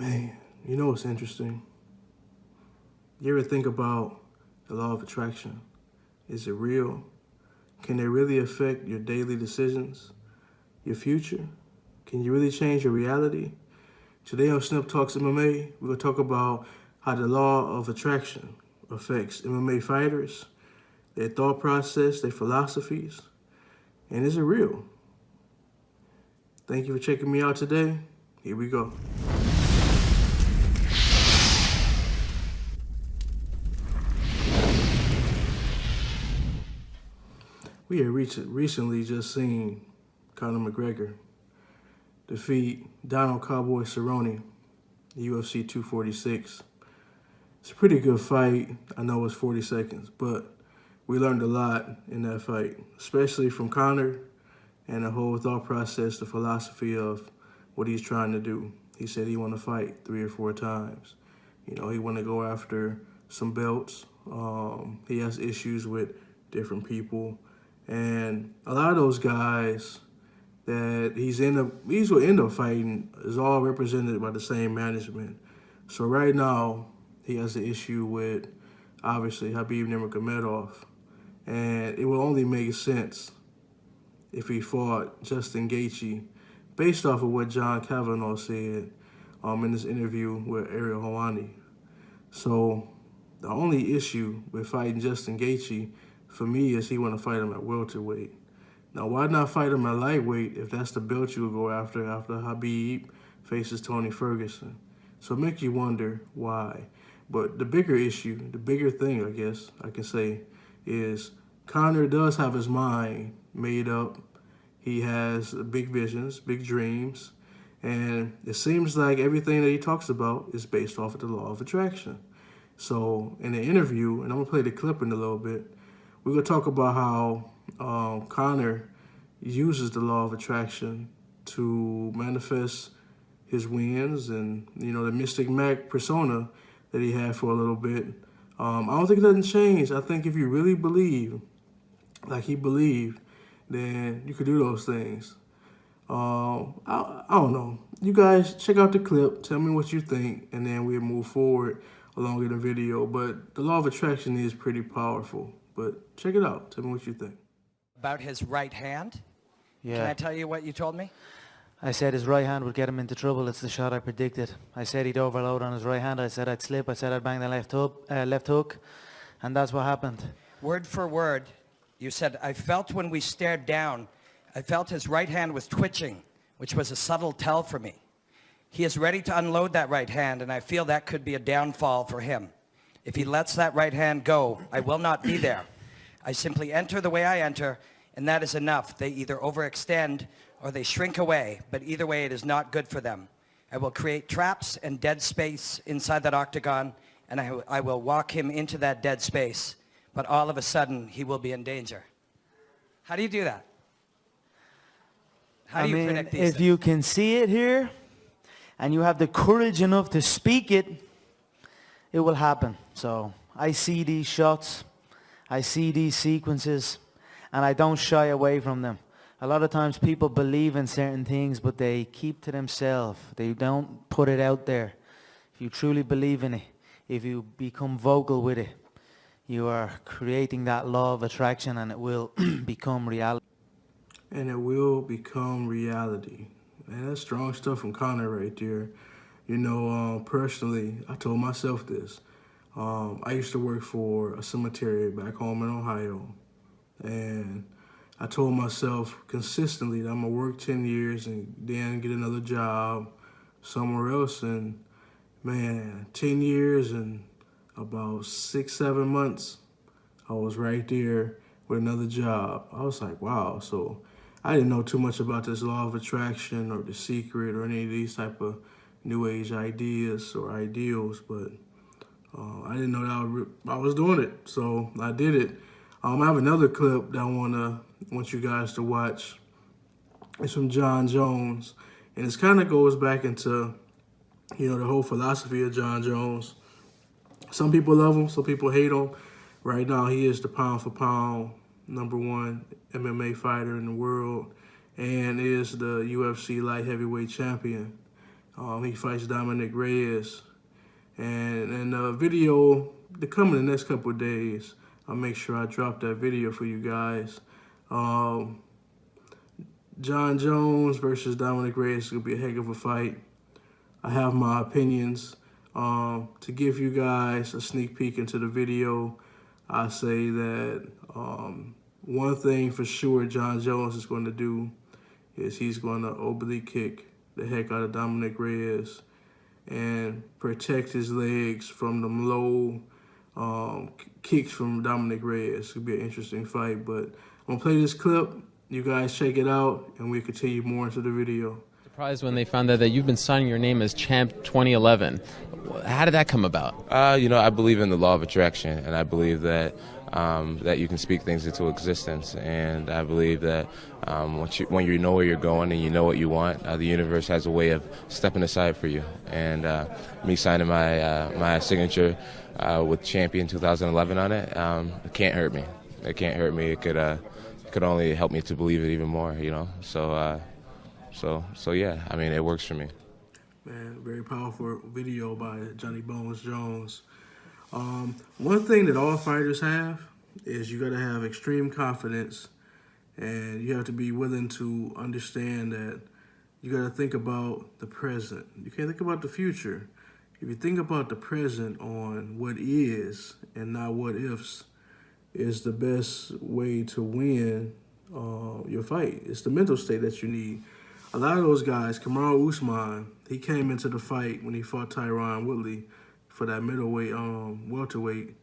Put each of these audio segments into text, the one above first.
Man, you know what's interesting? You ever think about the law of attraction? Is it real? Can it really affect your daily decisions, your future? Can you really change your reality? Today on Snip Talks MMA, we're going to talk about how the law of attraction affects MMA fighters, their thought process, their philosophies, and is it real? Thank you for checking me out today. Here we go. We had recently just seen Conor McGregor defeat Donald Cowboy Cerrone, UFC 246. It's a pretty good fight. I know it's 40 seconds, but we learned a lot in that fight, especially from Conor and the whole thought process, the philosophy of what he's trying to do. He said he want to fight 3 or 4 times. You know, he want to go after some belts. He has issues with different people. And a lot of those guys that he's will end up fighting is all represented by the same management. So right now, he has an issue with, obviously, Khabib Nurmagomedov. And it will only make sense if he fought Justin Gaethje, based off of what John Kavanaugh said in this interview with Ariel Helwani. So the only issue with fighting Justin Gaethje, for me, is he want to fight him at welterweight. Now, why not fight him at lightweight if that's the belt you would go after Khabib faces Tony Ferguson? So it makes you wonder why. But the bigger issue, the bigger thing, I guess I can say, is Conor does have his mind made up. He has big visions, big dreams, and it seems like everything that he talks about is based off of the law of attraction. So in the interview, and I'm going to play the clip in a little bit, we're going to talk about how Conor uses the law of attraction to manifest his wins and, you know, the Mystic Mac persona that he had for a little bit. I don't think it doesn't change. I think if you really believe, like he believed, then you could do those things. I don't know. You guys check out the clip. Tell me what you think, and then we'll move forward along in the video. But the law of attraction is pretty powerful. But check it out. Tell me what you think. About his right hand? Yeah. Can I tell you what you told me? I said his right hand would get him into trouble. It's the shot I predicted. I said he'd overload on his right hand. I said I'd slip. I said I'd bang the left hook. And that's what happened. Word for word, you said, I felt when we stared down, I felt his right hand was twitching, which was a subtle tell for me. He is ready to unload that right hand, and I feel that could be a downfall for him. If he lets that right hand go, I will not be there. I simply enter the way I enter, and that is enough. They either overextend or they shrink away, but either way, it is not good for them. I will create traps and dead space inside that octagon, and I will walk him into that dead space, but all of a sudden, he will be in danger. How do you do that? How do you predict these if things? you can see it here, and you have the courage enough to speak it, it will happen. So I see these shots, I see these sequences, and I don't shy away from them. A lot of times people believe in certain things, but they keep to themselves. They don't put it out there. If you truly believe in it, if you become vocal with it, you are creating that law of attraction, and it will become reality. And it will become reality. Man, that's strong stuff from Conor right there. You know, personally, I told myself this. I used to work for a cemetery back home in Ohio. And I told myself consistently that I'm going to work 10 years and then get another job somewhere else. And, man, 10 years and about 6, 7 months, I was right there with another job. I was like, wow. So I didn't know too much about this law of attraction or The Secret or any of these type of new age ideas or ideals, but I didn't know that I was doing it, so I did it. I have another clip that I want you guys to watch. It's from Jon Jones, and it kind of goes back into, you know, the whole philosophy of Jon Jones. Some people love him, some people hate him. Right now, he is the pound for pound #1 MMA fighter in the world, and is the UFC light heavyweight champion. He fights Dominic Reyes. And the video, to come in the next couple of days, I'll make sure I drop that video for you guys. Jon Jones versus Dominic Reyes is going to be a heck of a fight. I have my opinions. To give you guys a sneak peek into the video, I say that one thing for sure Jon Jones is going to do is he's going to oblique kick the heck out of Dominic Reyes and protect his legs from them low kicks from Dominic Reyes. It'll be an interesting fight, but I'm going to play this clip. You guys check it out, and we'll continue more into the video. Surprised when they found out that you've been signing your name as Champ 2011. How did that come about? I believe in the law of attraction, and I believe that that you can speak things into existence. And I believe that when you know where you're going and you know what you want, the universe has a way of stepping aside for you. And me signing my signature with Champion 2011 on it, it can't hurt me. It can't hurt me. It could only help me to believe it even more. So yeah, I mean, it works for me. Man, very powerful video by Johnny Bones Jones. One thing that all fighters have is you got to have extreme confidence, and you have to be willing to understand that you got to think about the present. You can't think about the future. If you think about the present on what is and not what ifs, is the best way to win your fight. It's the mental state that you need. A lot of those guys, Kamaru Usman, he came into the fight when he fought Tyron Woodley for that middleweight, welterweight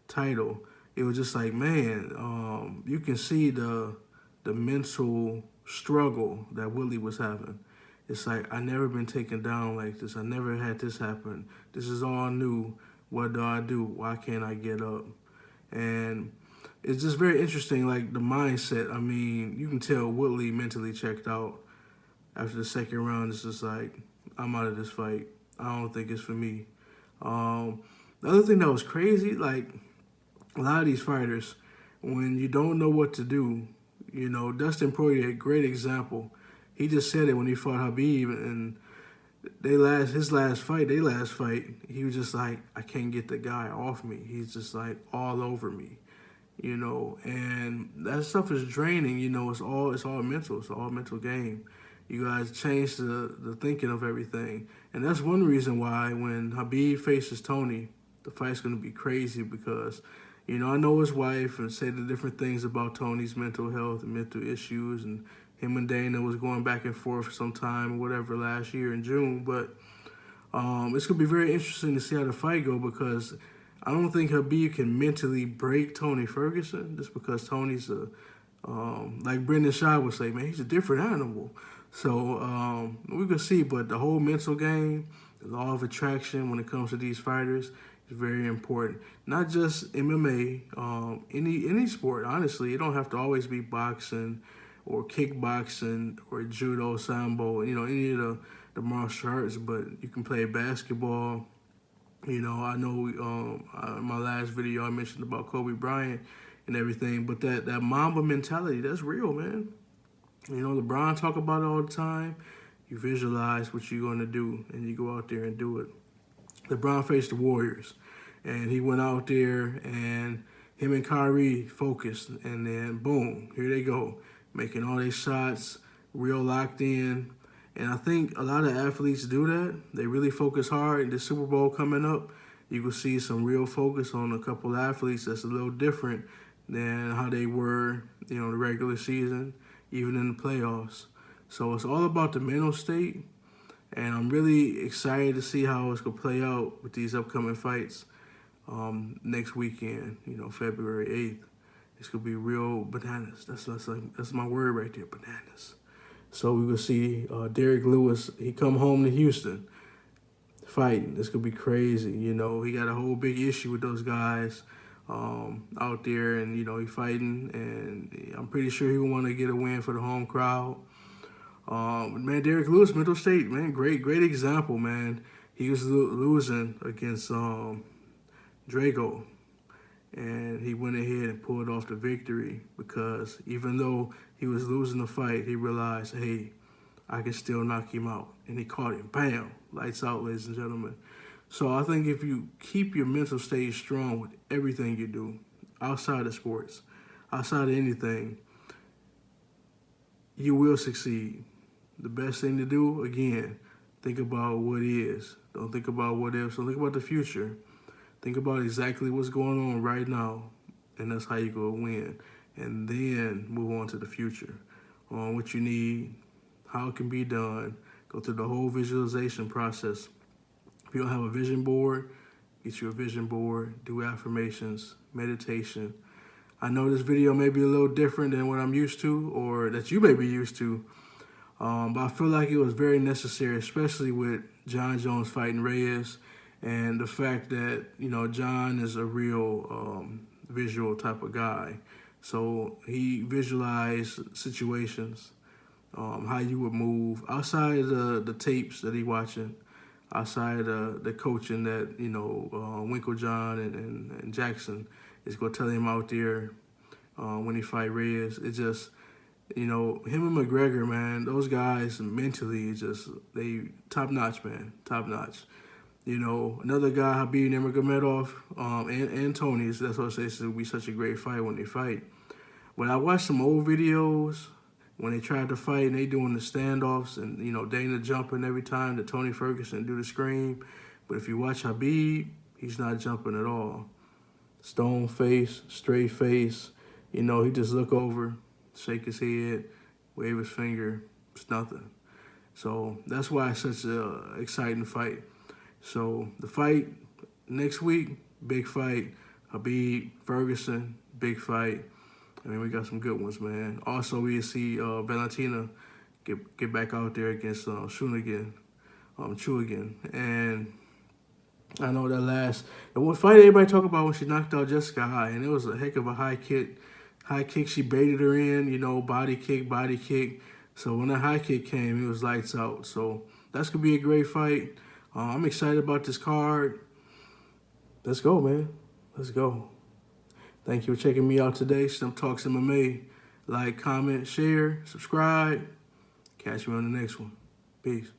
title. It was just like, man, you can see the mental struggle that Woodley was having. It's like, I never been taken down like this. I never had this happen. This is all new. What do I do? Why can't I get up? And it's just very interesting, like the mindset. I mean, you can tell Woodley mentally checked out. After the second round, it's just like, I'm out of this fight. I don't think it's for me. The other thing that was crazy, like a lot of these fighters, when you don't know what to do, Dustin Poirier, a great example. He just said it when he fought Habib, and his last fight, he was just like, I can't get the guy off me. He's just like all over me, and that stuff is draining. It's all mental. It's all a mental game. You guys change the thinking of everything. And that's one reason why when Habib faces Tony, the fight's going to be crazy because, I know his wife and say the different things about Tony's mental health and mental issues, and him and Dana was going back and forth sometime, whatever, last year in June. But it's going to be very interesting to see how the fight go because I don't think Habib can mentally break Tony Ferguson just because Tony's like Brendan Shaw would say, man, he's a different animal. So we can see, but the whole mental game, the law of attraction when it comes to these fighters is very important. Not just MMA, any sport, honestly. It don't have to always be boxing or kickboxing or judo, sambo, any of the martial arts, but you can play basketball. I know in my last video I mentioned about Kobe Bryant and everything, but that Mamba mentality, that's real, man. LeBron talk about it all the time. You visualize what you're going to do, and you go out there and do it. LeBron faced the Warriors, and he went out there, and him and Kyrie focused, and then boom, here they go, making all these shots, real locked in. And I think a lot of athletes do that. They really focus hard. And the Super Bowl coming up, you will see some real focus on a couple athletes that's a little different than how they were, the regular season, even in the playoffs. So it's all about the mental state, and I'm really excited to see how it's going to play out with these upcoming fights next weekend, February 8th. It's going to be real bananas. That's my word right there, bananas. So we're going to see Derek Lewis, he come home to Houston fighting. It's going to be crazy. He got a whole big issue with those guys out there, and he fighting, and I'm pretty sure he will want to get a win for the home crowd. Man, Derek Lewis, mental state, man, great example, man. He was losing against Drago, and he went ahead and pulled off the victory because even though he was losing the fight, he realized, hey, I can still knock him out. And he caught him. Bam. Lights out, ladies and gentlemen. So I think if you keep your mental state strong with everything you do, outside of sports, outside of anything, you will succeed. The best thing to do, again, think about what is. Don't think about what if. So think about the future. Think about exactly what's going on right now, and that's how you go win. And then move on to the future, on what you need, how it can be done. Go through the whole visualization process. If you don't have a vision board, get you a vision board, do affirmations, meditation. I know this video may be a little different than what I'm used to, or that you may be used to, but I feel like it was very necessary, especially with Jon Jones fighting Reyes, and the fact that, you know, Jon is a real visual type of guy. So he visualized situations, how you would move outside of the tapes that he watching, outside of the coaching that, you know, Winklejohn and Jackson is going to tell him out there when he fight Reyes. It just, you know, him and McGregor, man, those guys mentally, they top-notch, man, top-notch. You know, another guy, Habib Nurmagomedov, and Tony, so that's what I say, it would be such a great fight when they fight. But I watched some old videos when they tried to fight and they doing the standoffs and, you know, Dana jumping every time that Tony Ferguson do the scream. But if you watch Habib, he's not jumping at all. Stone face, straight face, you know, he just look over, shake his head, wave his finger, it's nothing. So that's why it's such an exciting fight. So the fight next week, big fight. Habib, Ferguson, big fight. I mean, we got some good ones, man. Also, we see Valentina get back out there against Choogan. And I know that the one fight everybody talk about when she knocked out Jessica High, and it was a heck of a high kick. High kick, she baited her in, you know, body kick. So when that high kick came, it was lights out. So that's going to be a great fight. I'm excited about this card. Let's go, man. Let's go. Thank you for checking me out today. SnipTalksMMA. Like, comment, share, subscribe. Catch me on the next one. Peace.